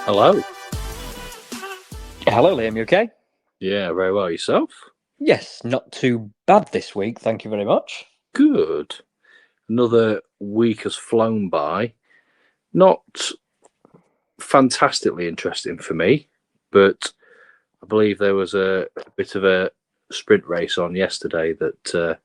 Hello. Hello, Liam. You okay? Yeah, very well. Yourself? Yes, not too bad this week. Thank you very much. Good. Another week has flown by. Not fantastically interesting for me, but I believe there was a bit of a sprint race on yesterday that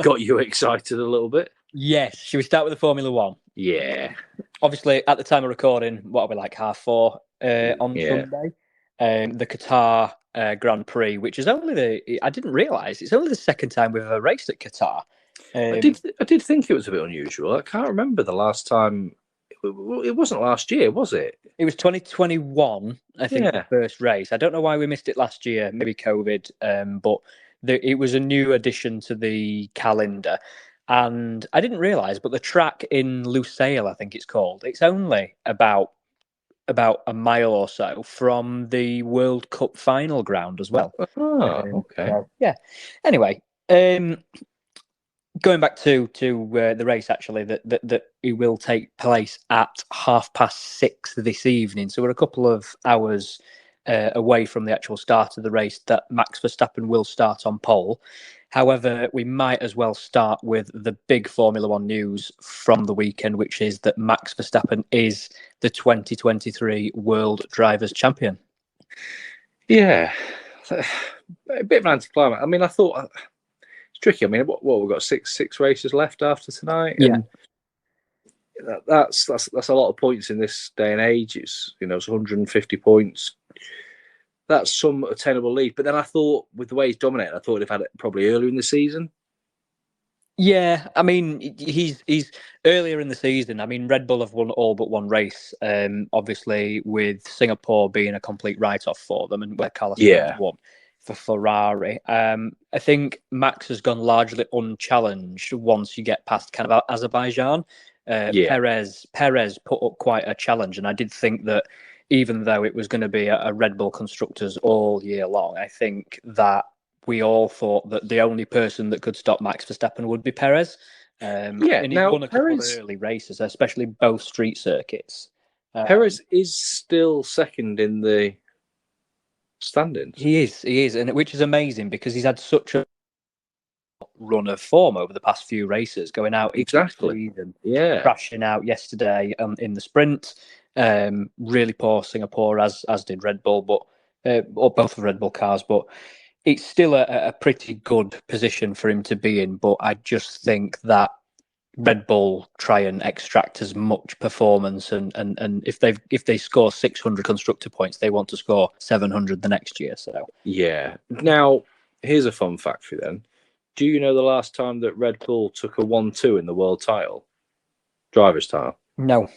got you excited a little bit. Yes. Should we start with the Formula One? Yeah. Obviously, at the time of recording, what are we like 4:30 on Sunday? The Qatar Grand Prix, which is I didn't realise it's only the second time we've ever raced at Qatar. I did think it was a bit unusual. I can't remember the last time. It wasn't last year, was it? It was 2021, I think, the first race. I don't know why we missed it last year, maybe COVID, but it was a new addition to the calendar. And I didn't realise, but the track in Lusail, I think it's called, it's only about a mile or so from the World Cup final ground as well. Oh, okay. So, yeah. Anyway, going back to the race, actually, that it will take place at 6:30 this evening. So we're a couple of hours away from the actual start of the race that Max Verstappen will start on pole. However, we might as well start with the big Formula One news from the weekend, which is that Max Verstappen is the 2023 World Drivers' Champion. Yeah. A bit of an anticlimax. I mean, I thought it's tricky. I mean, what we've got six races left after tonight, and that's a lot of points in this day and age. It's it's 150 points. That's some attainable lead. But then I thought, with the way he's dominated, I thought he'd have had it probably earlier in the season. Yeah, I mean, he's earlier in the season. I mean, Red Bull have won all but one race, obviously, with Singapore being a complete write-off for them, and where Carlos Sainz won for Ferrari. I think Max has gone largely unchallenged once you get past kind of Azerbaijan. Perez put up quite a challenge, and I did think that even though it was going to be a Red Bull Constructors all year long, I think that we all thought that the only person that could stop Max Verstappen would be Perez. And he won a couple of early races, especially both street circuits. Perez is still second in the standings. He is, and which is amazing because he's had such a run of form over the past few races, going out exactly, crashing out yesterday in the sprint. Really poor Singapore, as did Red Bull, but or both of Red Bull cars, but it's still a pretty good position for him to be in. But I just think that Red Bull try and extract as much performance, and if they score 600 constructor points, they want to score 700 the next year. So yeah. Now here's a fun fact for you then. Do you know the last time that Red Bull took a 1-2 in the world title, drivers title? No.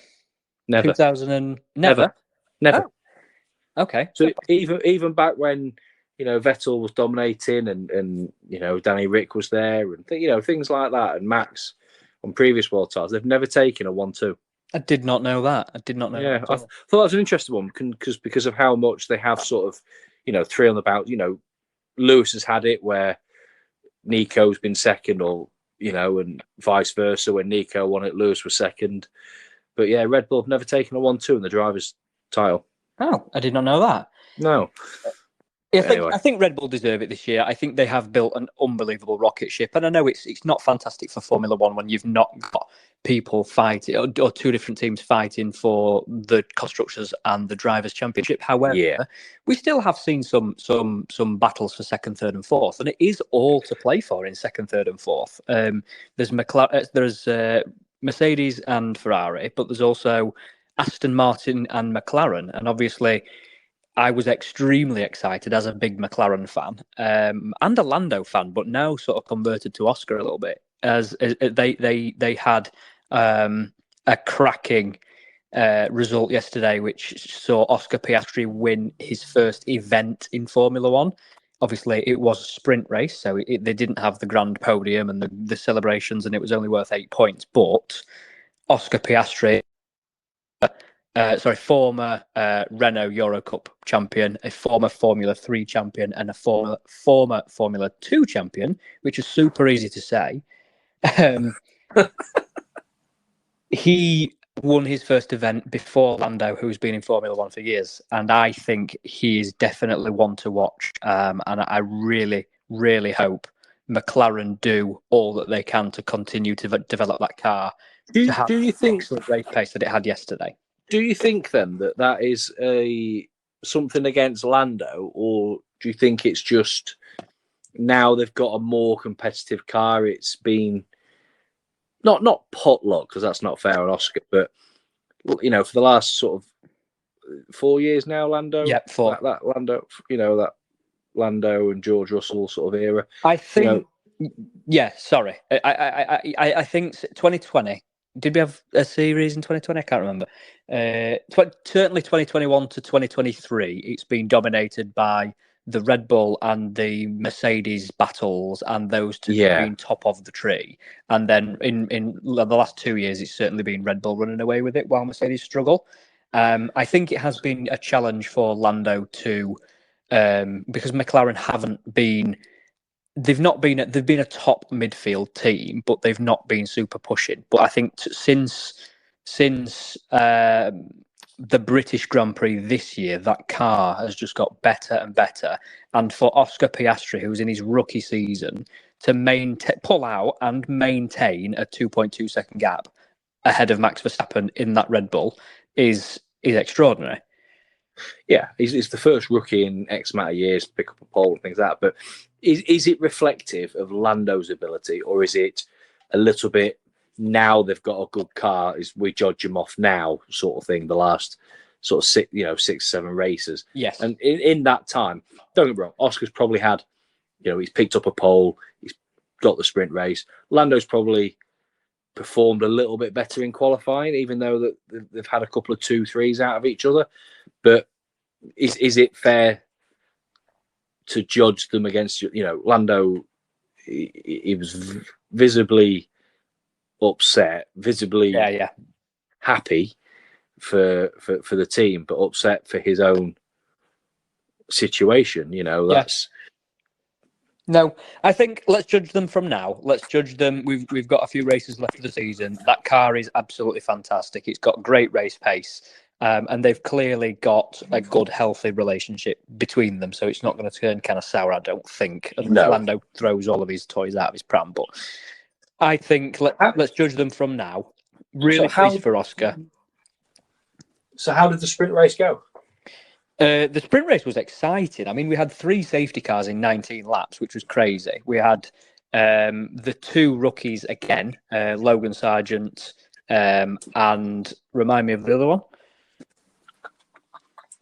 Never. 2000 never. Oh. Okay. So even back when Vettel was dominating and Danny Rick was there and things like that, and Max on previous world titles, they've never taken a 1-2. I did not know that. I did not know. Yeah, that I thought that was an interesting one because of how much they have sort of three on the bout. Lewis has had it where Nico's been second, or and vice versa. When Nico won it, Lewis was second. But yeah, Red Bull have never taken a 1-2 in the drivers' title. Oh, I did not know that. No. I think Red Bull deserve it this year. I think they have built an unbelievable rocket ship, and I know it's not fantastic for Formula One when you've not got people fighting or two different teams fighting for the constructors and the drivers' championship. However, we still have seen some battles for second, third, and fourth, and it is all to play for in second, third, and fourth. There's Mercedes and Ferrari, but there's also Aston Martin and McLaren, and obviously I was extremely excited as a big McLaren fan and a Lando fan, but now sort of converted to Oscar a little bit, as they had a cracking result yesterday, which saw Oscar Piastri win his first event in Formula One. Obviously, it was a sprint race, so they didn't have the grand podium and the celebrations, and it was only worth 8 points. But Oscar Piastri former Renault Eurocup champion, a former Formula 3 champion, and a former Formula 2 champion, which is super easy to say. He won his first event before Lando, who's been in Formula 1 for years. And I think he is definitely one to watch. And I really, really hope McLaren do all that they can to continue to develop that car. Do you think excellent race pace that it had yesterday? Do you think then that is something against Lando, or do you think it's just now they've got a more competitive car? It's been not potluck, because that's not fair on Oscar, but for the last sort of 4 years now, Lando. Yeah, 4. That Lando, that Lando and George Russell sort of era. I think. Yeah, sorry. I think 2020. Did we have a series in 2020? I can't remember. Certainly 2021 to 2023, it's been dominated by the Red Bull and the Mercedes battles, and those two have been top of the tree. And then in the last 2 years, it's certainly been Red Bull running away with it while Mercedes struggle. I think it has been a challenge for Lando to, because McLaren haven't been. They've been a top midfield team, but they've not been super pushing. But I think since the British Grand Prix this year, that car has just got better and better. And for Oscar Piastri, who's in his rookie season, to pull out and maintain a 2.2 second gap ahead of Max Verstappen in that Red Bull is extraordinary. Yeah, he's the first rookie in X amount of years to pick up a pole and things like that. But is it reflective of Lando's ability, or is it a little bit now they've got a good car, is we judge him off now sort of thing, the last sort of 6, 7 races? Yes. And in that time, don't get me wrong, Oscar's probably had, he's picked up a pole, he's got the sprint race. Lando's probably performed a little bit better in qualifying, even though that they've had a couple of 2-3s out of each other. But is it fair to judge them against, Lando? He was visibly upset, visibly happy for the team, but upset for his own situation. That's. No, I think let's judge them from now. Let's judge them. We've got a few races left of the season. That car is absolutely fantastic. It's got great race pace. And they've clearly got a good, healthy relationship between them. So it's not going to turn kind of sour, I don't think. And Lando throws all of his toys out of his pram. But I think let's judge them from now. Really pleased for Oscar. So how did the sprint race go? The sprint race was exciting. I mean, we had 3 safety cars in 19 laps, which was crazy. We had the 2 rookies again, Logan Sargent and remind me of the other one.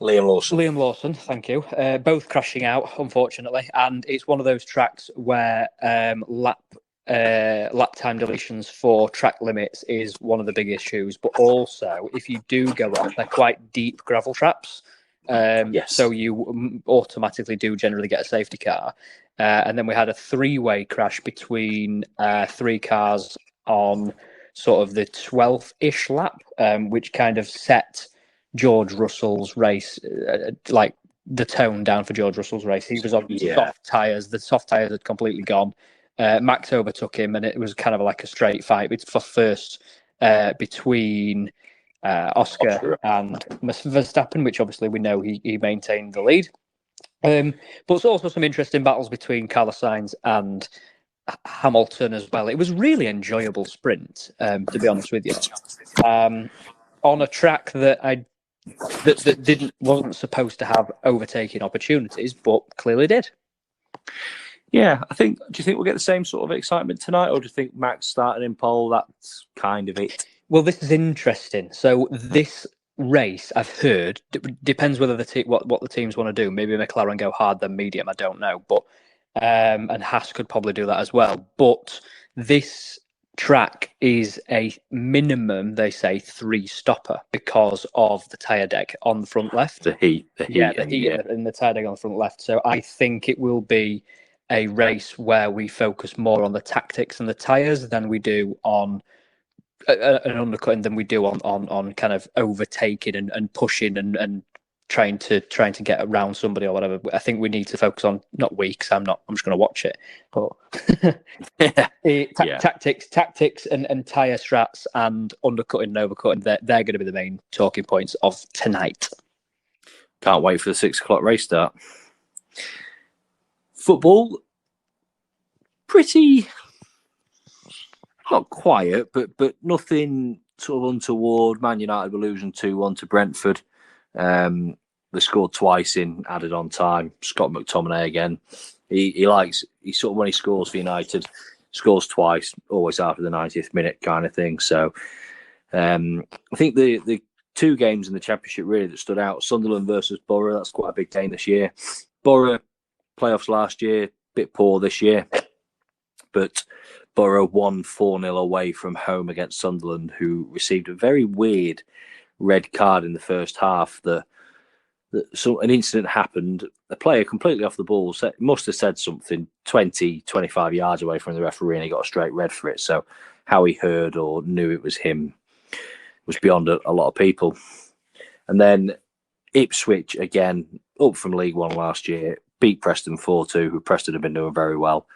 Liam Lawson, thank you. Both crashing out, unfortunately, and it's one of those tracks where lap time deletions for track limits is one of the big issues. But also, if you do go off, they're quite deep gravel traps. Yes. So you automatically do generally get a safety car. And then we had a 3-way crash between 3 cars on sort of the 12th-ish lap, which kind of set George Russell's race, like the tone down for George Russell's race. He was on soft tyres. The soft tyres had completely gone. Max overtook him, and it was kind of like a straight fight. It's for first between Oscar and Verstappen, which obviously we know he maintained the lead. But there's also some interesting battles between Carlos Sainz and Hamilton as well. It was really enjoyable sprint, to be honest with you. On a track that wasn't supposed to have overtaking opportunities, but clearly did. Yeah, do you think we'll get the same sort of excitement tonight, or do you think Max starting in pole, that's kind of it? Well, this is interesting. So this race, I've heard, depends whether what the teams want to do. Maybe McLaren go hard, then medium. I don't know, but and Haas could probably do that as well. But this track is a minimum, they say, 3-stopper because of the tyre deck on the front left. The heat and the tyre deck on the front left. So I think it will be a race where we focus more on the tactics and the tyres than we do on an undercutting than we do on kind of overtaking and pushing and trying to get around somebody or whatever. I think we need to focus on not we, because I'm just going to watch it, but tactics and tyre strats and undercutting and overcutting. They're going to be the main talking points of tonight. Can't wait for the 6 o'clock race start. Football, pretty not quiet, but nothing sort of untoward. Man United were losing 2-1 to Brentford. They scored twice in added on time. Scott McTominay again. He sort of, when he scores for United, scores twice, always after the 90th minute kind of thing. So I think the 2 games in the Championship really that stood out: Sunderland versus Borough. That's quite a big game this year. Borough playoffs last year, bit poor this year, but Borough won 4-0 away from home against Sunderland, who received a very weird red card in the first half. So an incident happened. A player completely off the ball must have said something 20, 25 yards away from the referee, and he got a straight red for it. So how he heard or knew it was him was beyond a lot of people. And then Ipswich, again, up from League One last year, beat Preston 4-2, who Preston have been doing very well.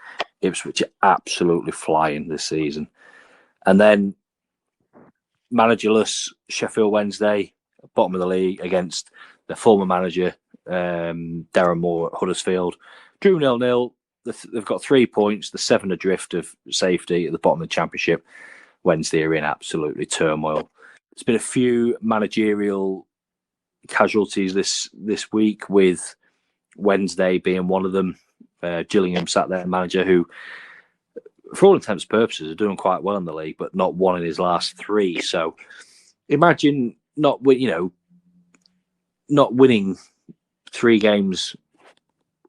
Ipswich are absolutely flying this season. And then managerless Sheffield Wednesday, bottom of the league, against their former manager, Darren Moore at Huddersfield. Drew 0-0. They've got 3 points. The 7 adrift of safety at the bottom of the Championship. Wednesday are in absolutely turmoil. There's been a few managerial casualties this week, with Wednesday being one of them. Gillingham sat there, manager who, for all intents and purposes, are doing quite well in the league, but not won in his last 3. So imagine not winning 3 games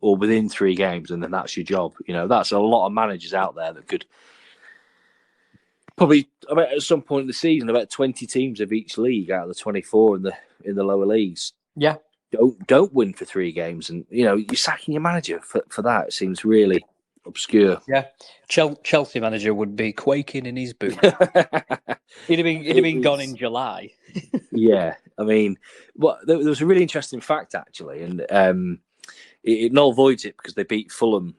or within 3 games, and then that's your job. That's a lot of managers out there that could probably, at some point in the season, about 20 teams of each league out of the 24 in the lower leagues. Yeah. Don't win for 3 games, and you're sacking your manager for that. It seems really obscure. Yeah, Chelsea manager would be quaking in his boots. he'd have been gone in July. Yeah, I mean, there was a really interesting fact actually, and it null voids it because they beat Fulham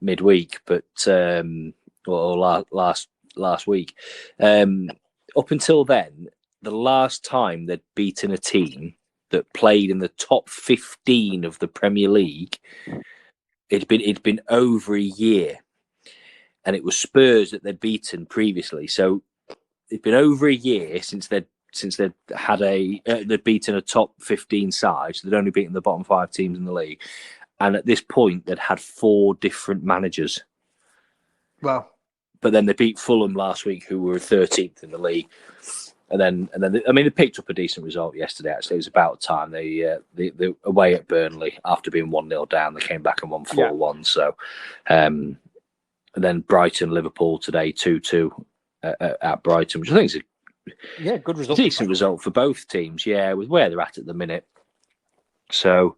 midweek, but or last week. Up until then, the last time they'd beaten a team that played in the top 15 of the Premier League, it'd been over a year, and it was Spurs that they'd beaten previously. So it'd been over a year since they'd beaten a top 15 side. So they'd only beaten the bottom 5 teams in the league, and at this point they'd had 4 different managers. Wow! But then they beat Fulham last week, who were 13th in the league. And then they picked up a decent result yesterday. Actually, it was about time. They away at Burnley after being 1-0 down, they came back and won 4-1. Yeah. So, and then Brighton, Liverpool today 2-2 at Brighton, which I think is a good result. Decent result for both teams. Yeah, with where they're at the minute. So,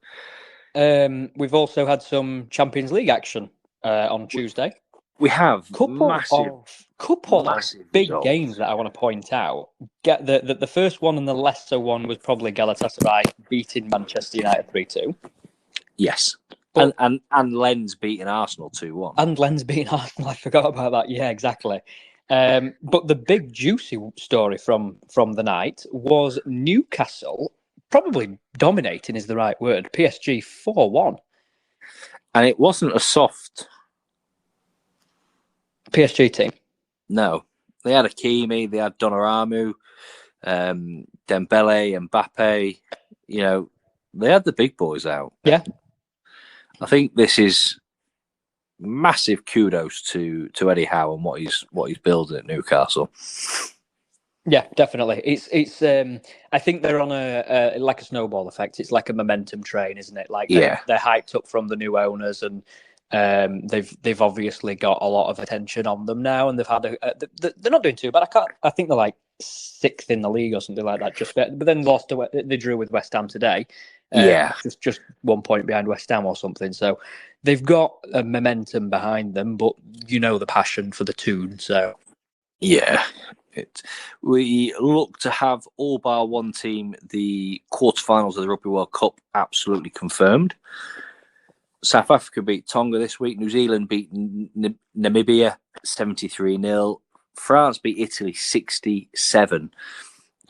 we've also had some Champions League action on Tuesday. We have couple of big results. Games that I want to point out. The first one and the lesser one was probably Galatasaray beating Manchester United 3-2. Yes. And Lens beating Arsenal 2-1. And Lens beating Arsenal, I forgot about that. Yeah, exactly. But the big juicy story from the night was Newcastle, probably dominating is the right word, PSG 4-1. And it wasn't a soft PSG team. No. They had Hakimi, they had Donnarumma, Dembele, Mbappe. They had the big boys out. Yeah. I think this is massive kudos to Eddie Howe and what he's building at Newcastle. Yeah, definitely. It's I think they're on a like a snowball effect. It's like a momentum train, isn't it? Like they're hyped up from the new owners, and they've obviously got a lot of attention on them now, and they've had they're not doing too bad. I think they're like 6th in the league or something like that. But then they drew with West Ham today. Just 1 point behind West Ham or something. So they've got a momentum behind them, but the passion for the tune. So yeah, We look to have all bar one team the quarterfinals of the Rugby World Cup absolutely confirmed. South Africa beat Tonga this week. New Zealand beat Namibia 73-0. France beat Italy 67.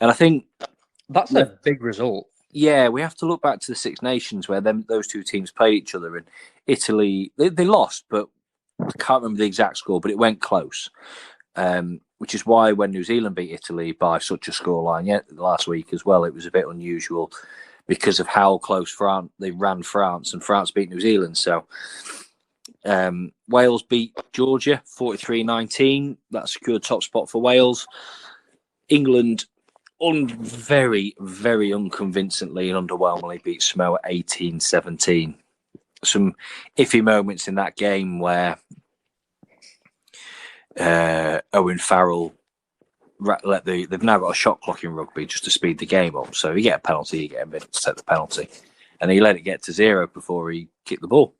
And I think that's a big result. Yeah, we have to look back to the Six Nations where those two teams played each other. And Italy, they lost, but I can't remember the exact score, but it went close. Which is why when New Zealand beat Italy by such a scoreline last week as well, it was a bit unusual because of how close they ran France, and France beat New Zealand. So Wales beat Georgia 43-19. That secured top spot for Wales. England very, very unconvincingly and underwhelmingly beat Samoa 18-17. Some iffy moments in that game where Owen Farrell they've now got a shot clock in rugby just to speed the game up. So you get a penalty, you get a minute to take the penalty, and he let it get to 0 before he kicked the ball.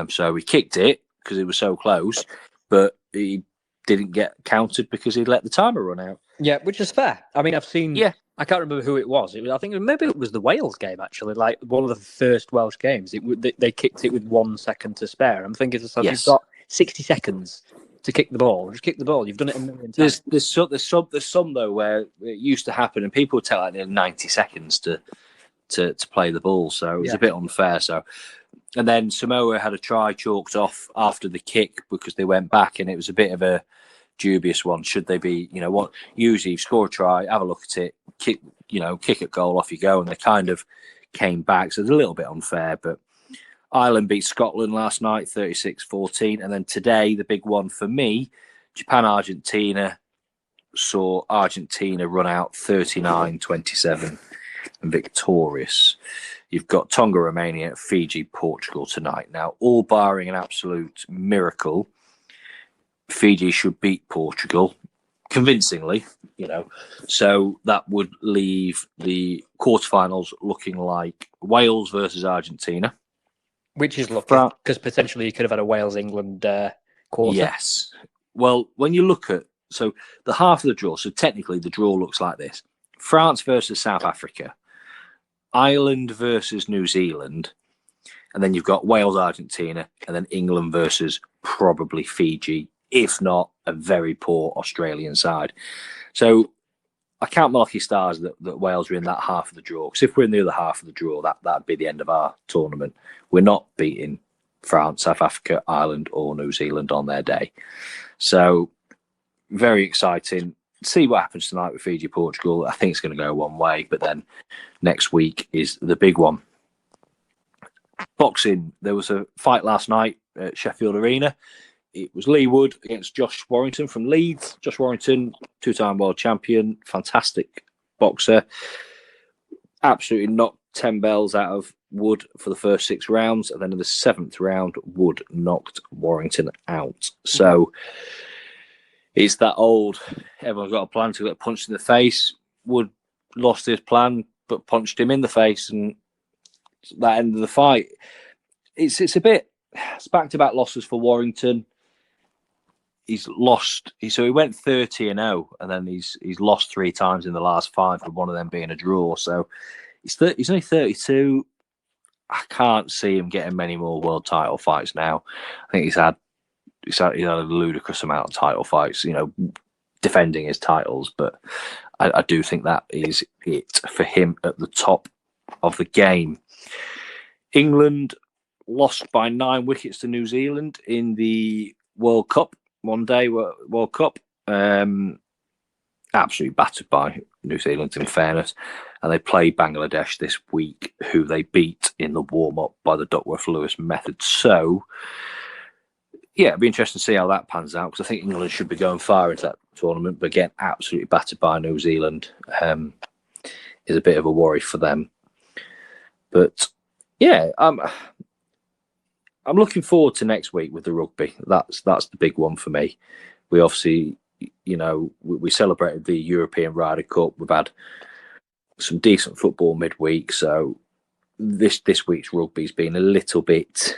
So he kicked it because it was so close, but he didn't get counted because he let the timer run out. Yeah, which is fair. I mean, I've seen. Yeah, I can't remember who it was. I think maybe it was the Wales game actually, like one of the first Welsh games. They kicked it with 1 second to spare. I'm thinking to myself, You've got 60 seconds to kick the ball. Just kick the ball. You've done it a million times. There's some though where it used to happen, and people would take like 90 seconds to play the ball. So it was a bit unfair. So, and then Samoa had a try chalked off after the kick because they went back, and it was a bit of a dubious one. Should they be? What? Usually, you score a try, have a look at it, kick at goal, off you go, and they kind of came back. So it's a little bit unfair, but. Ireland beat Scotland last night, 36-14. And then today, the big one for me, Japan-Argentina saw Argentina run out 39-27 and victorious. You've got Tonga, Romania, Fiji, Portugal tonight. Now, all barring an absolute miracle, Fiji should beat Portugal convincingly, So that would leave the quarterfinals looking like Wales versus Argentina. Which is lucky, because potentially you could have had a Wales-England quarter. Yes. Well, when you look at... So the half of the draw, so technically the draw looks like this. France versus South Africa. Ireland versus New Zealand. And then you've got Wales-Argentina. And then England versus probably Fiji, if not a very poor Australian side. So I count my lucky stars that Wales are in that half of the draw. Because if we're in the other half of the draw, that'd be the end of our tournament. We're not beating France, South Africa, Ireland, or New Zealand on their day. So very exciting. See what happens tonight with Fiji, Portugal. I think it's going to go one way, but then next week is the big one. Boxing. There was a fight last night at Sheffield Arena. It was Lee Wood against Josh Warrington from Leeds. Josh Warrington, two-time world champion, fantastic boxer. Absolutely knocked 10 bells out of Wood for the first 6 rounds. And then in the 7th round, Wood knocked Warrington out. So it's that old, everyone's got a plan to get punched in the face. Wood lost his plan, but punched him in the face. And that ended the fight. It's back-to-back losses for Warrington. He's lost. So he went 30-0, and then he's lost 3 times in the last 5, with one of them being a draw. So he's only 32. I can't see him getting many more world title fights now. I think he's had a ludicrous amount of title fights, defending his titles. But I do think that is it for him at the top of the game. England lost by 9 wickets to New Zealand in the World Cup. One-day World Cup, absolutely battered by New Zealand, in fairness, and they played Bangladesh this week, who they beat in the warm-up by the Duckworth-Lewis method. So, yeah, it'd be interesting to see how that pans out, because I think England should be going far into that tournament, but getting absolutely battered by New Zealand is a bit of a worry for them. But yeah, I'm looking forward to next week with the rugby. That's the big one for me. We obviously, we celebrated the European Ryder Cup. We've had some decent football midweek. So this week's rugby's been a little bit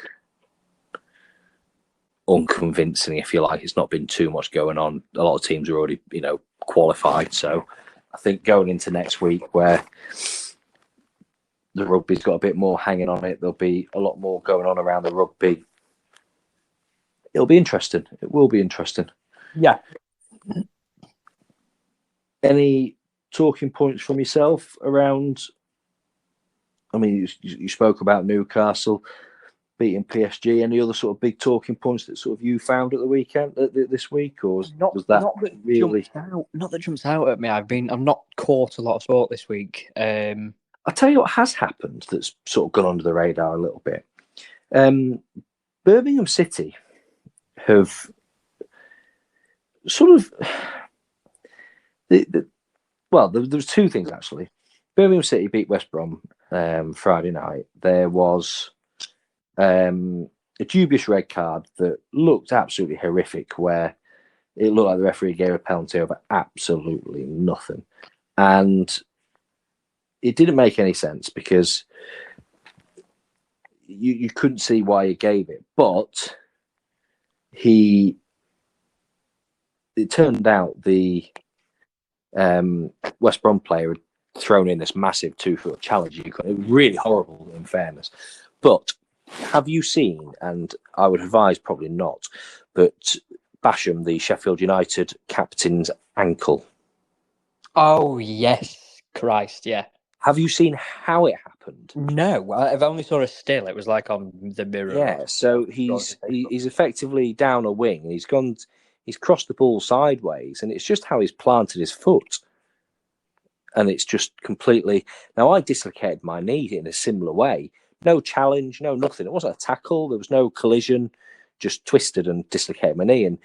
unconvincing, if you like. It's not been too much going on. A lot of teams are already, qualified. So I think going into next week, where the rugby's got a bit more hanging on it, there'll be a lot more going on around the rugby. It'll be interesting. It will be interesting. Yeah. Any talking points from yourself around? I mean, you spoke about Newcastle beating PSG. Any other sort of big talking points that sort of you found at the weekend, this week, or was that really? Not that jumps out at me. I've not caught a lot of sport this week. I'll tell you what has happened that's sort of gone under the radar a little bit. Birmingham City have sort of well, there was two things actually. Birmingham City beat West Brom Friday night. There was a dubious red card that looked absolutely horrific, where it looked like the referee gave a penalty over absolutely nothing, and it didn't make any sense because you couldn't see why he gave it. But it turned out the West Brom player had thrown in this massive 2-foot challenge. It was really horrible, in fairness. But have you seen, and I would advise probably not, but Basham, the Sheffield United captain's ankle? Oh, yes. Christ, yeah. Have you seen how it happened? No, I've only saw a still. It was like on the mirror. Yeah, so he's effectively down a wing. He's crossed the ball sideways, and it's just how he's planted his foot. And it's just completely... Now, I dislocated my knee in a similar way. No challenge, no nothing. It wasn't a tackle. There was no collision. Just twisted and dislocated my knee. And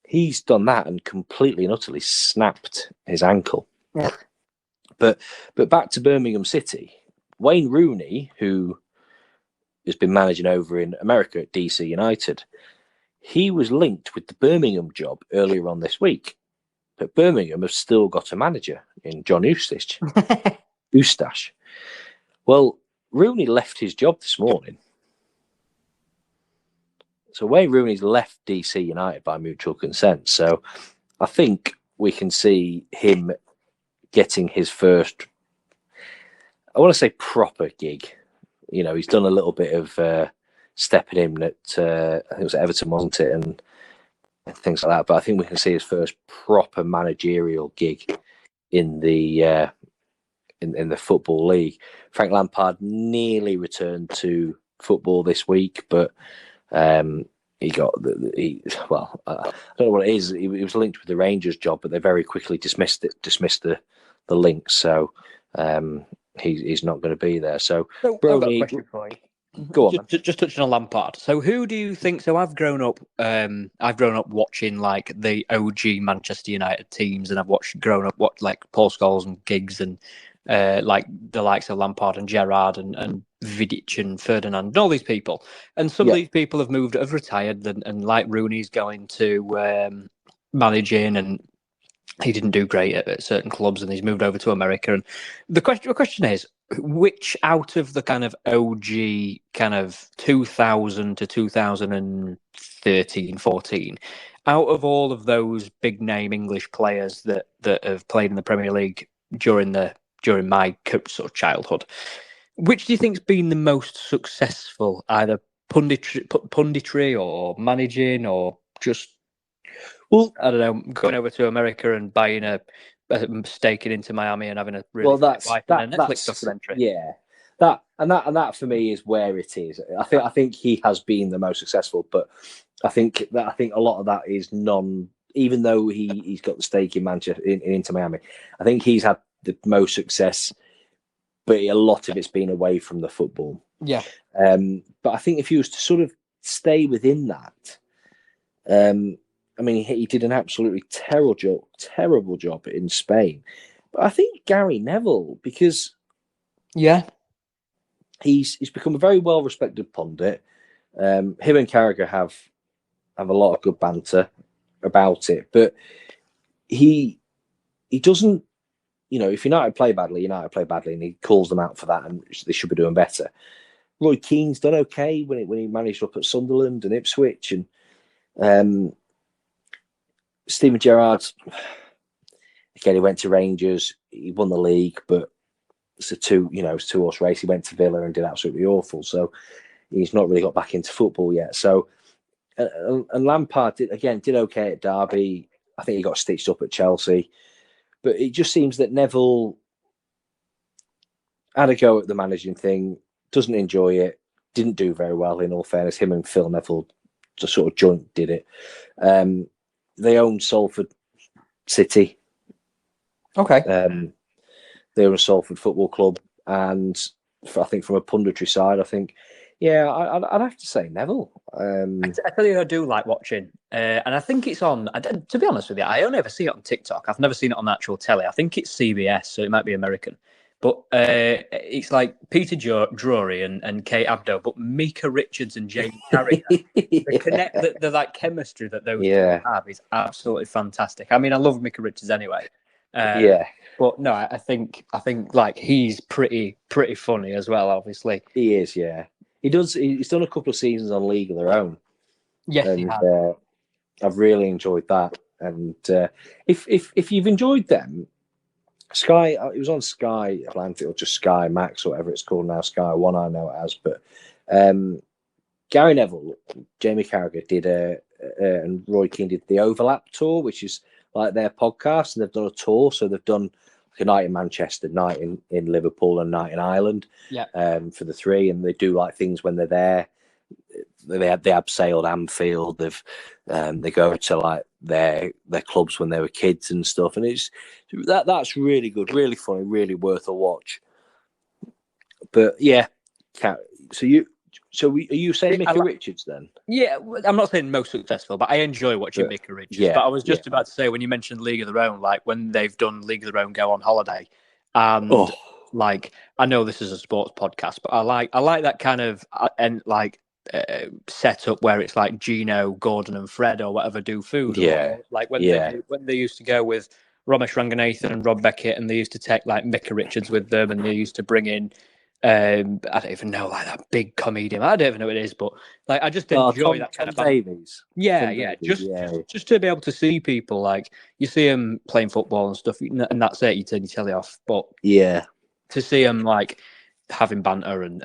he's done that and completely and utterly snapped his ankle. Yeah. But back to Birmingham City. Wayne Rooney, who has been managing over in America at DC United, he was linked with the Birmingham job earlier on this week. But Birmingham have still got a manager in John Eustace. Well, Rooney left his job this morning. So Wayne Rooney's left DC United by mutual consent. So I think we can see him getting his first, I want to say, proper gig. He's done a little bit of stepping in at, I think it was Everton, wasn't it? And things like that. But I think we can see his first proper managerial gig in the in the Football League. Frank Lampard nearly returned to football this week, but he got well, I don't know what it is. He was linked with the Rangers job, but they very quickly dismissed the link. So he's not going to be there. So I've got a question for you. Go on. Just touching on Lampard. So who do you think? So I've grown up watching like the OG Manchester United teams, and I've grown up like Paul Scholes and Giggs and like the likes of Lampard and Gerrard and Vidic and Ferdinand and all these people. And some of these people have retired, and like Rooney's going to managing, and he didn't do great at certain clubs, and he's moved over to America. And the question is, which out of the kind of OG kind of 2000 to 2013, 14, out of all of those big name English players that have played in the Premier League during my sort of childhood, which do you think's been the most successful, either punditry or managing, or just, well, I don't know, going over to America and buying a staking into Miami and having a really that's Netflix documentary? Yeah, that for me is where it is. I think he has been the most successful, but I think a lot of that is even though he's got the stake in Manchester in Inter Miami, I think he's had the most success, but a lot of it's been away from the football. Yeah. But I think if he was to sort of stay within that, I mean, he did an absolutely terrible job in Spain. But I think Gary Neville, because he's become a very well-respected pundit. Him and Carragher have a lot of good banter about it, but he doesn't. If United play badly, and he calls them out for that, and they should be doing better. Roy Keane's done okay when he managed up at Sunderland and Ipswich, and Steven Gerrard, again, he went to Rangers. He won the league, but it's a two-horse race. He went to Villa and did absolutely awful. So he's not really got back into football yet. So, and Lampard did okay at Derby. I think he got stitched up at Chelsea. But it just seems that Neville had a go at the managing thing, doesn't enjoy it, didn't do very well, in all fairness. Him and Phil Neville just sort of joint did it. They own Salford City. Okay. They own Salford Football Club. And I think from a punditry side, I'd have to say Neville. I tell you, I do like watching, and I think it's on. To be honest with you, I only ever see it on TikTok. I've never seen it on actual telly. I think it's CBS, so it might be American. But it's like Peter Drury and Kate Abdo, but Mika Richards and Jamie Carragher. The like chemistry that those two have is absolutely fantastic. I mean, I love Mika Richards anyway. But no, I think like he's pretty funny as well. Obviously, he is. Yeah. He does. He's done a couple of seasons on League of Their Own. Yes, and, he has. I've really enjoyed that. And if you've enjoyed them, Sky, it was on Sky Atlantic or just Sky Max or whatever it's called now, Sky One, I know it as. But Gary Neville, Jamie Carragher did and Roy Keane did the Overlap tour, which is like their podcast, and they've done a tour. So they've done a night in Manchester, night in Liverpool, and night in Ireland. For the three, and they do like things when they're there. They abseiled Anfield. They go to like their clubs when they were kids and stuff, and that's really good, really funny, really worth a watch. But yeah, so are you saying Mika Richards then? Yeah, I'm not saying most successful, but I enjoy watching Mika Richards. Yeah, but I was just about to say, when you mentioned League of Their Own, like when they've done League of Their Own go on holiday, and like I know this is a sports podcast, but I like that kind of setup where it's like Gino, Gordon, and Fred or whatever do food. Yeah, like when they used to go with Ramesh Ranganathan and Rob Beckett, and they used to take like Mika Richards with them, and they used to bring in. I don't even know, like that big comedian. I don't even know what it is, but like I just enjoy that kind of Davies. Just to be able to see people, like you see them playing football and stuff, and that's it. You turn your telly off, but to see them like having banter and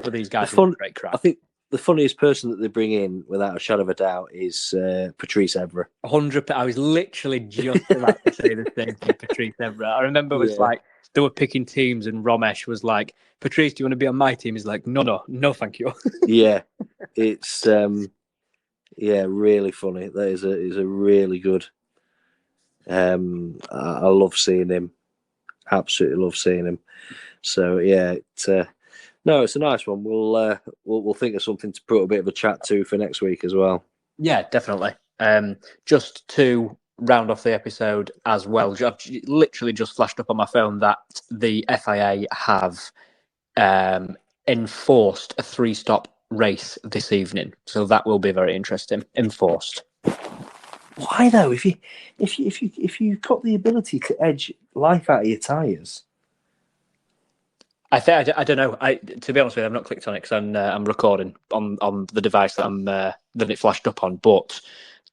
for these guys, great crap. I think the funniest person that they bring in, without a shadow of a doubt, is Patrice Evra. 100%. I was literally just about to say the same thing, Patrice Evra. I remember it was like they were picking teams, and Ramesh was like, "Patrice, do you want to be on my team?" He's like, "No, thank you." It's really funny. That is a really good. I love seeing him. Absolutely love seeing him. So it's a nice one. We'll think of something to put a bit of a chat to for next week as well. Yeah, definitely. Just to round off the episode as well, I've literally just flashed up on my phone that the FIA have enforced a 3-stop race this evening, so that will be very interesting. Enforced. Why though? If you've got the ability to edge life out of your tyres. I don't know. To be honest with you, I've not clicked on it because I'm recording on the device that it flashed up on. But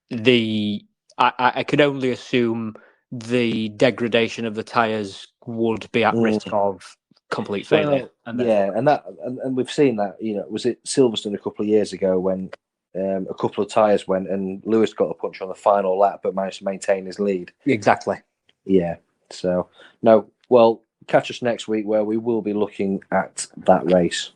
I could only assume the degradation of the tyres would be at risk of complete failure. And we've seen that. Was it Silverstone a couple of years ago when a couple of tyres went and Lewis got a punch on the final lap but managed to maintain his lead? Exactly. Yeah. So no. Well. Catch us next week where we will be looking at that race.